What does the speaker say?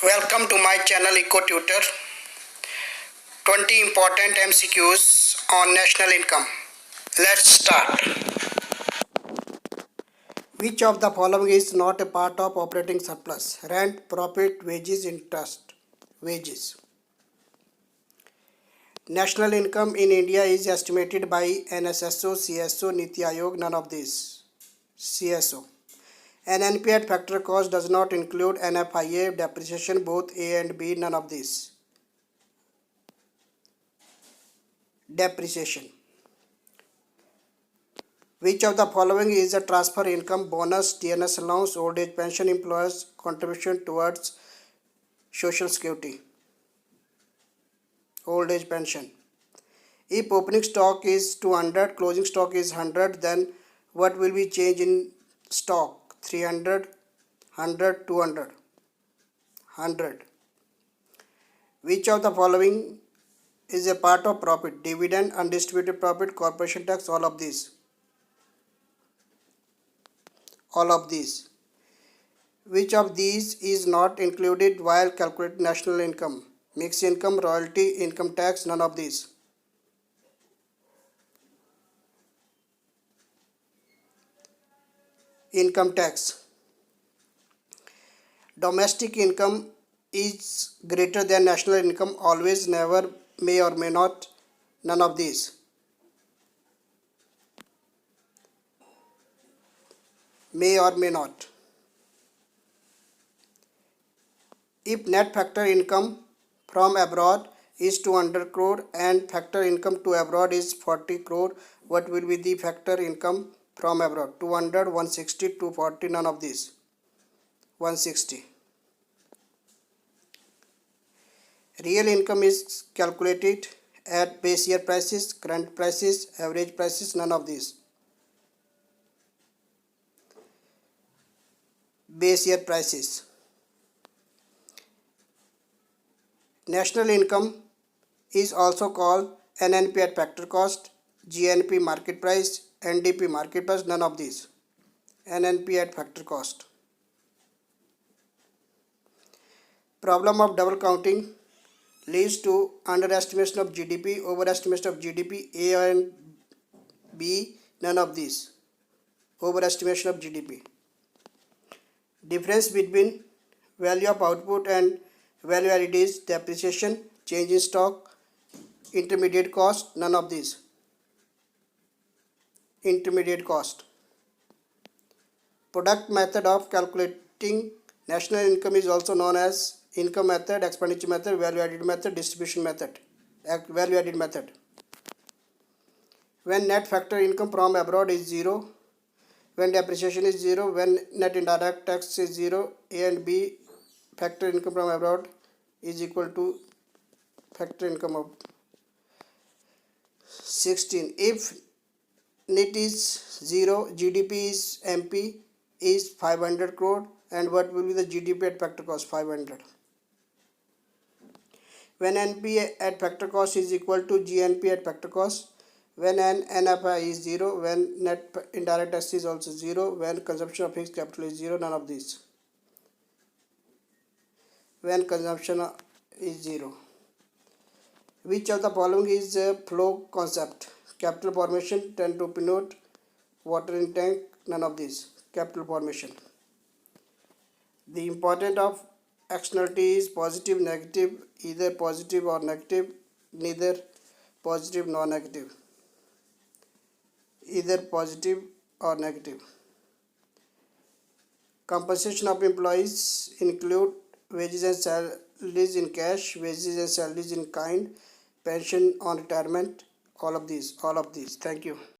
Welcome to my channel EcoTutor. 20 important MCQs on national income. Let's start. Which of the following is not a part of operating surplus? Rent, profit, wages, interest. Wages. National income in India is estimated by NSSO, CSO, Niti Aayog, none of these. CSO. NNP at factor cost does not include NFIA, depreciation, both A and B, none of these. Depreciation. Which of the following is a transfer income? Bonus, TNS allowance, old age pension, employers' contribution towards social security. Old age pension. If opening stock is 200, closing stock is 100, then what will be change in stock? 300, 100, 200, 100. Which of the following is a part of profit? Dividend, undistributed profit, corporation tax, all of these. All of these. Which of these is not included while calculating national income? Mixed income, royalty, income tax, none of these. Income tax. Domestic income is greater than national income, always, never, may or may not, none of these. May or may not. If net factor income from abroad is 200 crore and factor income to abroad is 40 crore, what will be the factor income from abroad? 200, 160, 240, none of these. 160. Real income is calculated at base year prices, current prices, average prices, none of these. Base year prices. National income is also called NNP at factor cost, GNP market price, NDP market price, none of these. NNP at factor cost. Problem of double counting leads to underestimation of GDP, overestimation of GDP, A and B, none of these. Overestimation of GDP. Difference between value of output and value added is depreciation, change in stock, intermediate cost, none of these. Intermediate cost. Product method of calculating national income is also known as income method, expenditure method, value added method, distribution method, value added method. When net factor income from abroad is 0, when depreciation is 0, when net indirect tax is 0, A and B factor income from abroad is equal to factor income of 16. If net is 0, GDP is MP is 500 crore, and what will be the GDP at factor cost? 500. When NP at factor cost is equal to GNP at factor cost, when NFI is 0, when net indirect tax is also 0, when consumption of fixed capital is 0, none of these. When consumption is 0. Which of the following is a flow concept? Capital formation, 10 rupee note, water in tank, none of these. Capital formation. The importance of externality is positive, negative, either positive or negative, neither positive nor negative. Either positive or negative. Compensation of employees include wages and salaries in cash, wages and salaries in kind, pension on retirement, all of these. Thank you.